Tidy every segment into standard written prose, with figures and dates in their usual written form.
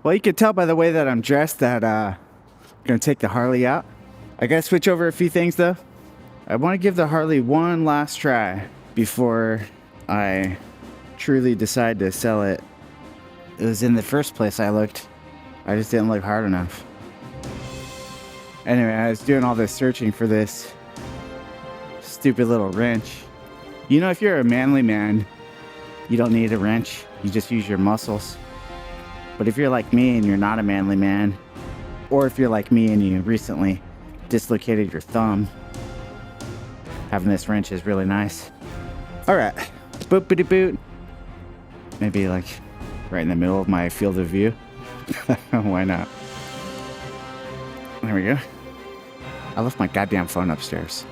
Well, you can tell by the way that I'm dressed that I'm gonna take the Harley out. I gotta switch over a few things though. I want to give the Harley one last try before I truly decide to sell it. It was in the first place I looked. I just didn't look hard enough. Anyway, I was doing all this searching for this stupid little wrench. You know, if you're a manly man, you don't need a wrench. You just use your muscles. But if you're like me and you're not a manly man, or if you're like me and you recently dislocated your thumb, having this wrench is really nice. All right, boopity boot. Maybe like right in the middle of my field of view. Why not? There we go. I left my goddamn phone upstairs.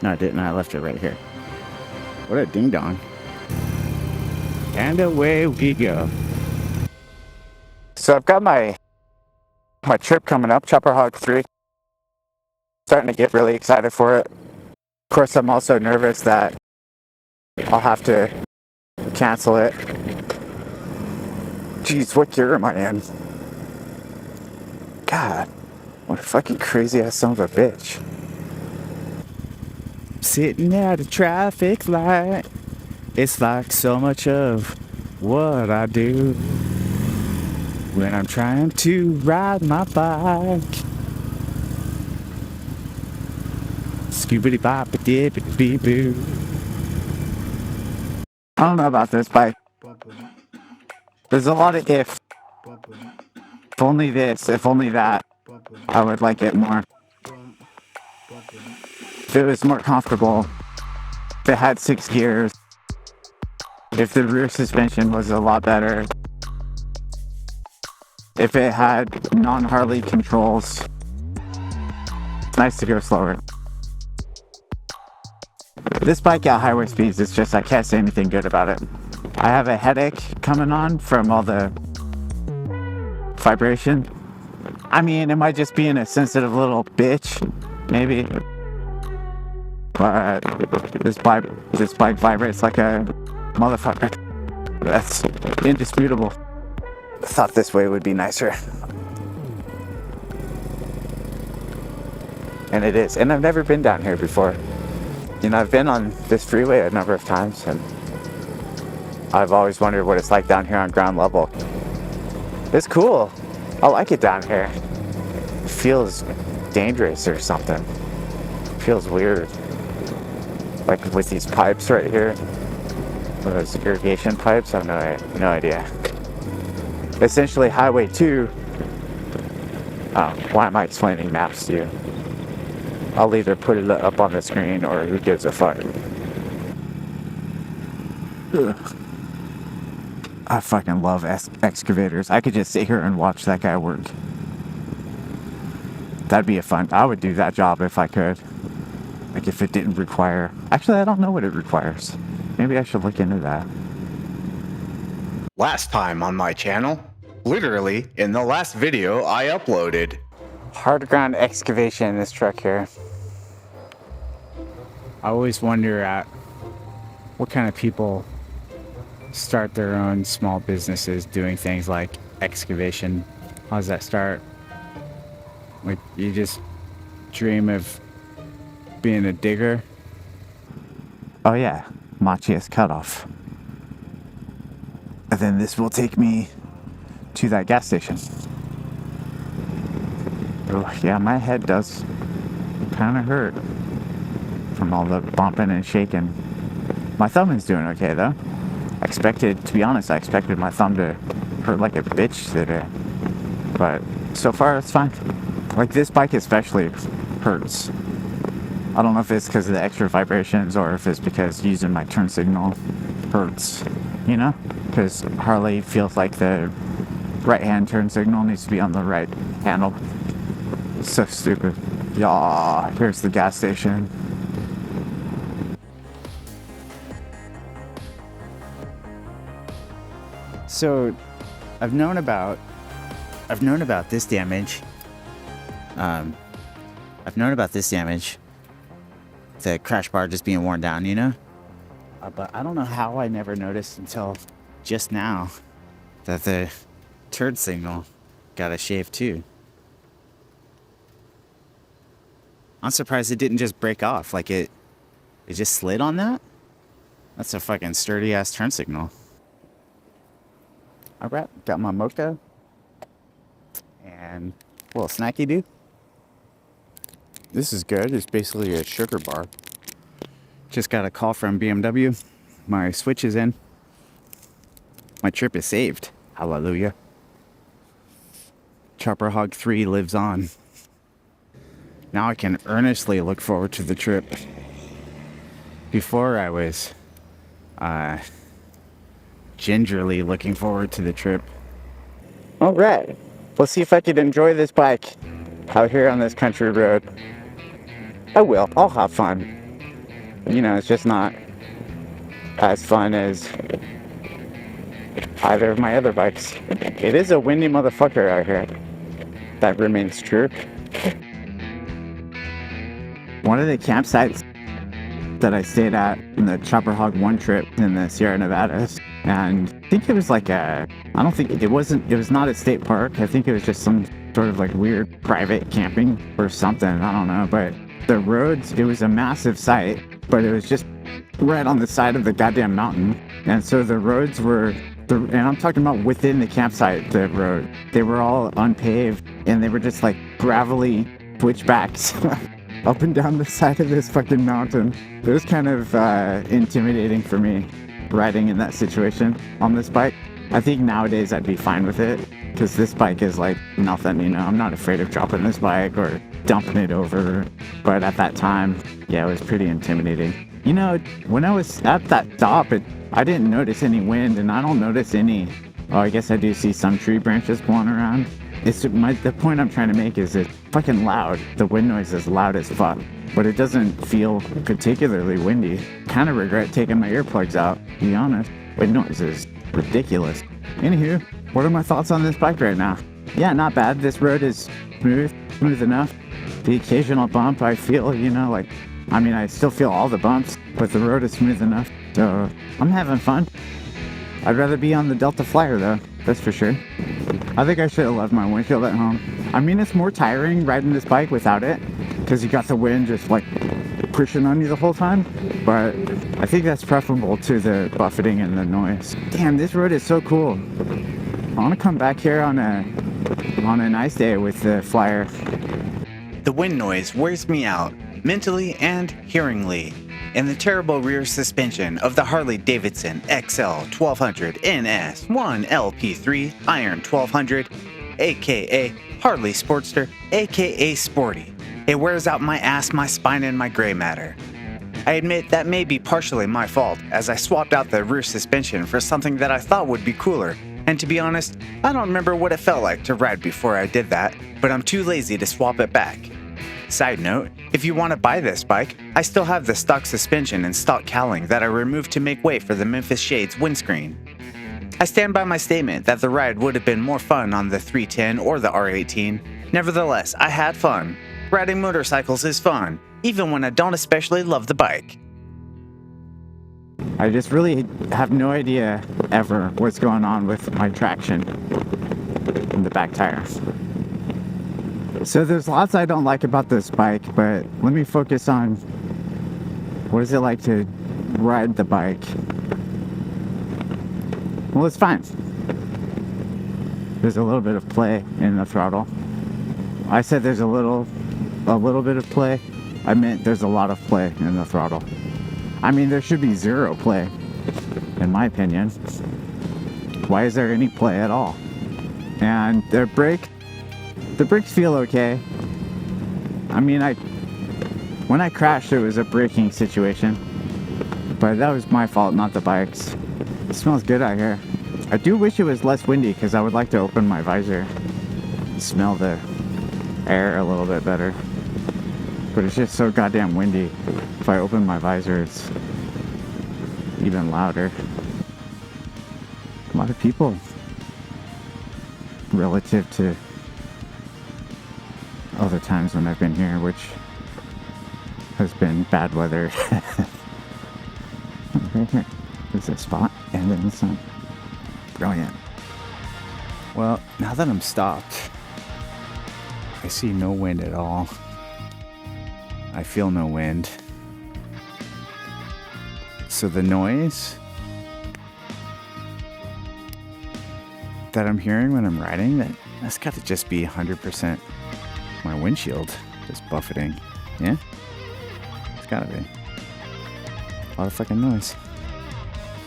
No, I didn't. I left it right here. What a ding dong. And away we go. So I've got my trip coming up, Chopper Hog 3. Starting to get really excited for it. Of course, I'm also nervous that I'll have to cancel it. Jeez, what gear am I in? God, what a fucking crazy ass son of a bitch. Sitting at a traffic light, it's like so much of what I do when I'm trying to ride my bike. Scoobity bop dippity bee boo. I don't know about this bike. There's a lot of if. If only this, if only that, I would like it more. If it was more comfortable, if it had 6 gears, if the rear suspension was a lot better, if it had non-Harley controls. It's nice to go slower. This bike at highway speeds, it's just I can't say anything good about it. I have a headache coming on from all the vibration. I mean, am I just being a sensitive little bitch? Maybe. But this bike vibrates like a motherfucker. That's indisputable. I thought this way would be nicer. And it is. And I've never been down here before. You know, I've been on this freeway a number of times, and I've always wondered what it's like down here on ground level. It's cool. I like it down here. It feels dangerous or something. It feels weird. Like with these pipes right here. Those irrigation pipes, I have no idea. Essentially, Highway 2. Why am I explaining maps to you? I'll either put it up on the screen or who gives a fuck. Ugh. I fucking love excavators. I could just sit here and watch that guy work. That'd be I would do that job if I could. Like if it didn't require. Actually, I don't know what it requires. Maybe I should look into that. Last time on my channel, literally in the last video I uploaded. Hard ground excavation in this truck here. I always wonder at what kind of people start their own small businesses doing things like excavation. How does that start? Like you just dream of being a digger? Oh yeah, Machias cutoff. And then this will take me to that gas station. Oh yeah, my head does kind of hurt from all the bumping and shaking. My thumb is doing okay though. I expected my thumb to hurt like a bitch today. But so far it's fine. Like this bike especially hurts. I don't know if it's because of the extra vibrations or if it's because using my turn signal hurts, you know? Because Harley feels like the right hand turn signal needs to be on the right handle. It's so stupid. Yeah, here's the gas station. So I've known about this damage. The crash bar just being worn down, you know? But I don't know how I never noticed until just now that the turn signal got a shave too. I'm surprised it didn't just break off. Like it just slid on that? That's a fucking sturdy ass turn signal. Alright, got my mocha. And a little snacky dude. This is good. It's basically a sugar bar. Just got a call from BMW. My switch is in. My trip is saved. Hallelujah. Chopper Hog 3 lives on. Now I can earnestly look forward to the trip. Before I was gingerly looking forward to the trip. All right, let's see if I could enjoy this bike out here on this country road. I will. I'll have fun. You know, it's just not as fun as either of my other bikes. It is a windy motherfucker out here. That remains true. One of the campsites that I stayed at in the Chopper Hog 1 trip in the Sierra Nevadas, and I think it was like it was not a state park. I think it was just some sort of like weird private camping or something. I don't know, but the roads, it was a massive site, but it was just right on the side of the goddamn mountain. And so the roads were, and I'm talking about within the campsite, the road, they were all unpaved and they were just like gravelly switchbacks up and down the side of this fucking mountain. It was kind of intimidating for me riding in that situation on this bike. I think nowadays I'd be fine with it because this bike is like nothing, you know. I'm not afraid of dropping this bike or dumping it over. But at that time, yeah, it was pretty intimidating. You know, when I was at that stop, I didn't notice any wind, and I don't notice any. Oh, I guess I do see some tree branches blowing around. The point I'm trying to make is it's fucking loud. The wind noise is loud as fuck, but it doesn't feel particularly windy. Kind of regret taking my earplugs out, to be honest. Wind noise is ridiculous. Anywho, what are my thoughts on this bike right now? Yeah, not bad. This road is smooth enough. The occasional bump, I feel, you know, like, I mean, I still feel all the bumps, but the road is smooth enough. So I'm having fun. I'd rather be on the Delta Flyer though, that's for sure. I think I should have left my windshield at home. I mean, it's more tiring riding this bike without it, because you got the wind just like pushing on you the whole time. But I think that's preferable to the buffeting and the noise. Damn, this road is so cool. I want to come back here on a nice day with the Flyer. The wind noise wears me out, mentally and hearingly. And the terrible rear suspension of the Harley-Davidson XL 1200 NS 1LP3 Iron 1200, aka Harley Sportster, aka Sporty. It wears out my ass, my spine, and my gray matter. I admit that may be partially my fault, as I swapped out the rear suspension for something that I thought would be cooler, and to be honest, I don't remember what it felt like to ride before I did that, but I'm too lazy to swap it back. Side note, if you want to buy this bike, I still have the stock suspension and stock cowling that I removed to make way for the Memphis Shade's windscreen. I stand by my statement that the ride would have been more fun on the 310 or the R18. Nevertheless, I had fun. Riding motorcycles is fun, even when I don't especially love the bike. I just really have no idea ever what's going on with my traction in the back tires. So there's lots I don't like about this bike, but let me focus on what is it like to ride the bike. Well, it's fine. There's a little bit of play in the throttle. I said there's a little bit of play. I meant there's a lot of play in the throttle. I mean, there should be zero play, in my opinion. Why is there any play at all? And the brakes feel okay. I mean, when I crashed, it was a braking situation, but that was my fault, not the bike's. It smells good out here. I do wish it was less windy, because I would like to open my visor and smell the air a little bit better. But it's just so goddamn windy. If I open my visor, it's even louder. A lot of people relative to other times when I've been here, which has been bad weather. Right here. There's a spot and then the sun. Brilliant. Well, now that I'm stopped, I see no wind at all. I feel no wind. So the noise that I'm hearing when I'm riding, that's got to just be 100% my windshield just buffeting. Yeah? It's gotta be. A lot of fucking noise.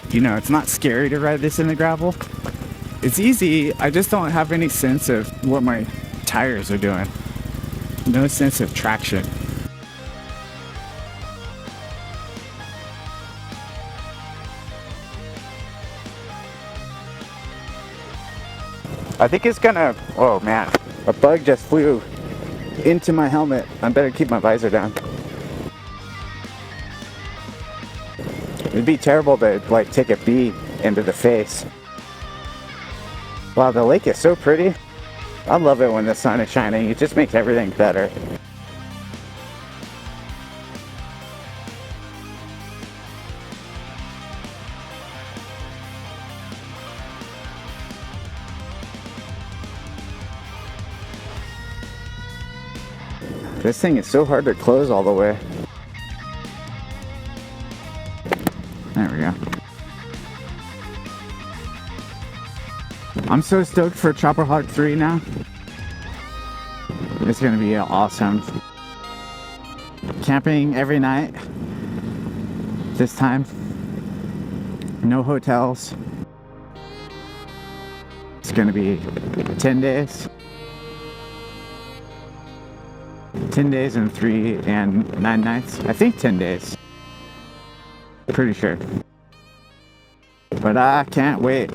You know, it's not scary to ride this in the gravel. It's easy. I just don't have any sense of what my tires are doing. No sense of traction. I think it's gonna, oh man, a bug just flew into my helmet. I better keep my visor down. It'd be terrible to like take a bee into the face. Wow, the lake is so pretty. I love it when the sun is shining. It just makes everything better. This thing is so hard to close all the way. There we go. I'm so stoked for Chopper Hawk 3 now. It's gonna be awesome. Camping every night. This time. No hotels. It's gonna be 10 days. 10 days and 3 and 9 nights. I think 10 days. Pretty sure. But I can't wait.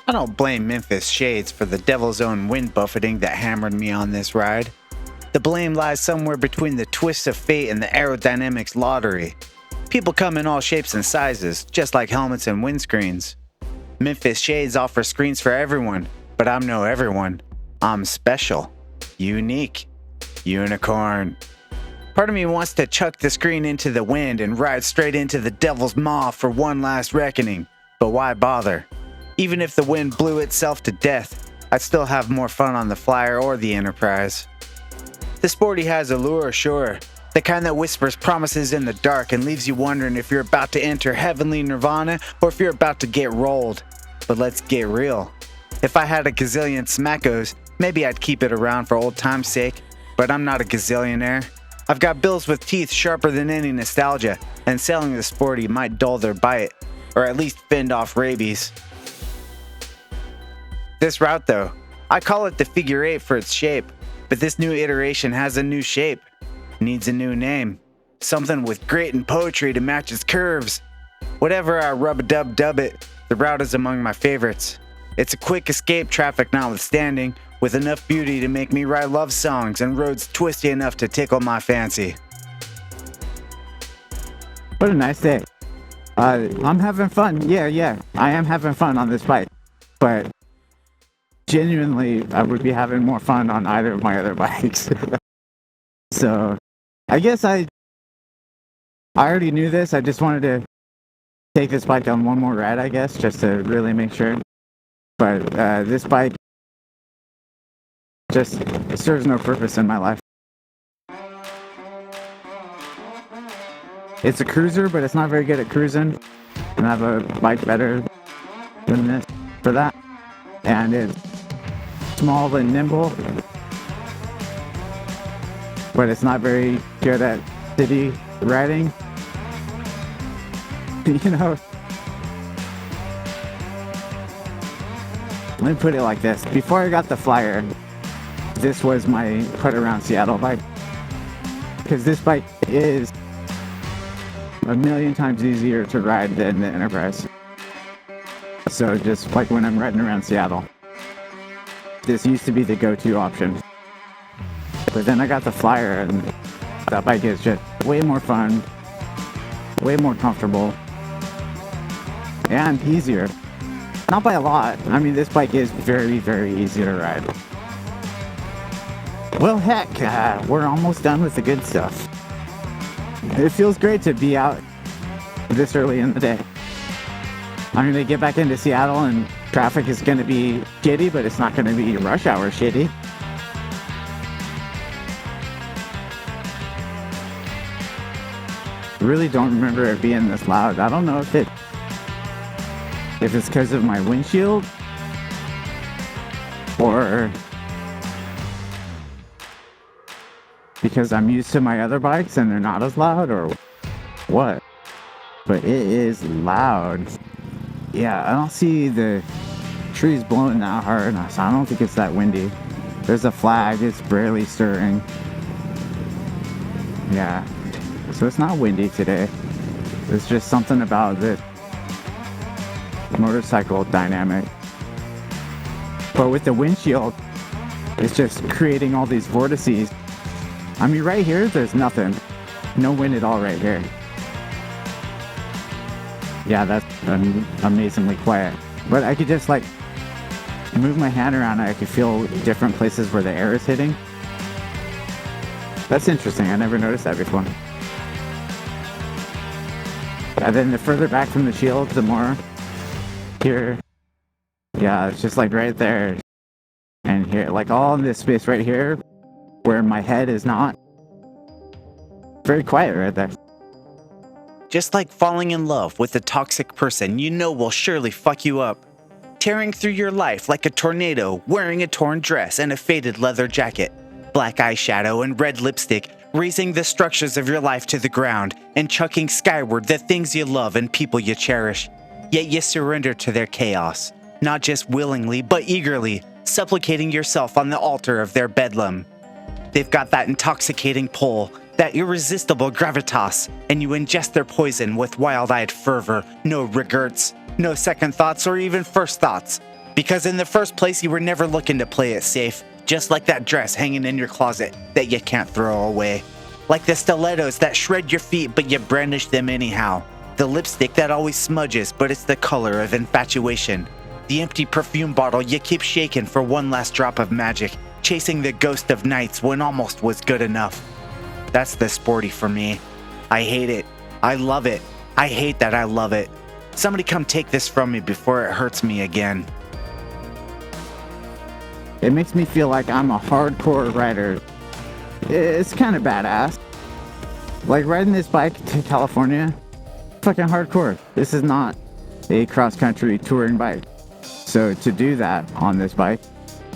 I don't blame Memphis Shades for the devil's own wind buffeting that hammered me on this ride. The blame lies somewhere between the twist of fate and the aerodynamics lottery. People come in all shapes and sizes, just like helmets and windscreens. Memphis Shades offer screens for everyone, but I'm no everyone. I'm special, unique, unicorn. Part of me wants to chuck the screen into the wind and ride straight into the devil's maw for one last reckoning, but why bother? Even if the wind blew itself to death, I'd still have more fun on the Flyer or the Enterprise. The Sporty has a lure, sure, the kind that whispers promises in the dark and leaves you wondering if you're about to enter heavenly nirvana or if you're about to get rolled. But let's get real. If I had a gazillion smackos, maybe I'd keep it around for old time's sake, but I'm not a gazillionaire. I've got bills with teeth sharper than any nostalgia, and selling the Sporty might dull their bite, or at least fend off rabies. This route though, I call it the figure 8 for its shape, but this new iteration has a new shape. Needs a new name. Something with grit and poetry to match its curves. Whatever I rub-a-dub-dub it, the route is among my favorites. It's a quick escape, traffic notwithstanding, with enough beauty to make me write love songs and roads twisty enough to tickle my fancy. What a nice day. I'm having fun. Yeah. I am having fun on this bike. But genuinely, I would be having more fun on either of my other bikes. So, I guess I already knew this. I just wanted to take this bike on one more ride, I guess, just to really make sure. But this bike just serves no purpose in my life. It's a cruiser, but it's not very good at cruising. And I have a bike better than this for that. And it's small and nimble, but it's not very good at city riding. You know, let me put it like this. Before I got the Flyer, this was my put around Seattle bike. Because this bike is a million times easier to ride than the Enterprise. So just like when I'm riding around Seattle, this used to be the go-to option. But then I got the Flyer, and that bike is just way more fun, way more comfortable, and easier. Not by a lot. I mean, this bike is very, very easy to ride. Well, heck, we're almost done with the good stuff. It feels great to be out this early in the day. I'm gonna get back into Seattle and traffic is gonna be shitty, but it's not gonna be rush hour shitty. I really don't remember it being this loud. I don't know if it's because of my windshield or because I'm used to my other bikes and they're not as loud or what. But it is loud. Yeah, I don't see the trees blowing that hard, so I don't think it's that windy. There's a flag, it's barely stirring. Yeah, so it's not windy today. It's just something about the motorcycle dynamic. But with the windshield, it's just creating all these vortices. I mean, right here, there's nothing. No wind at all right here. Yeah, that's amazingly quiet. But I could just like move my hand around and I could feel different places where the air is hitting. That's interesting. I never noticed that before. And then the further back from the shield, the more here. Yeah, it's just like right there. And here, like all in this space right here, where my head is not. Very quiet right there. Just like falling in love with a toxic person you know will surely fuck you up. Tearing through your life like a tornado, wearing a torn dress and a faded leather jacket. Black eyeshadow and red lipstick, raising the structures of your life to the ground and chucking skyward the things you love and people you cherish. Yet you surrender to their chaos, not just willingly but eagerly, supplicating yourself on the altar of their bedlam. They've got that intoxicating pull, that irresistible gravitas, and you ingest their poison with wild-eyed fervor, no regrets, no second thoughts or even first thoughts. Because in the first place you were never looking to play it safe, just like that dress hanging in your closet that you can't throw away. Like the stilettos that shred your feet but you brandish them anyhow. The lipstick that always smudges but it's the color of infatuation. The empty perfume bottle you keep shaking for one last drop of magic, chasing the ghost of nights when almost was good enough. That's the sporty for me. I hate it. I love it. I hate that I love it. Somebody come take this from me before it hurts me again. It makes me feel like I'm a hardcore rider. It's kind of badass. Like riding this bike to California, fucking hardcore. This is not a cross-country touring bike. So to do that on this bike,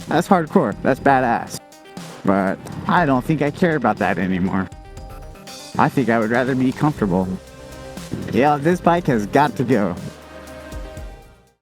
that's hardcore. That's badass. But I don't think I care about that anymore. I think I would rather be comfortable. Yeah, this bike has got to go.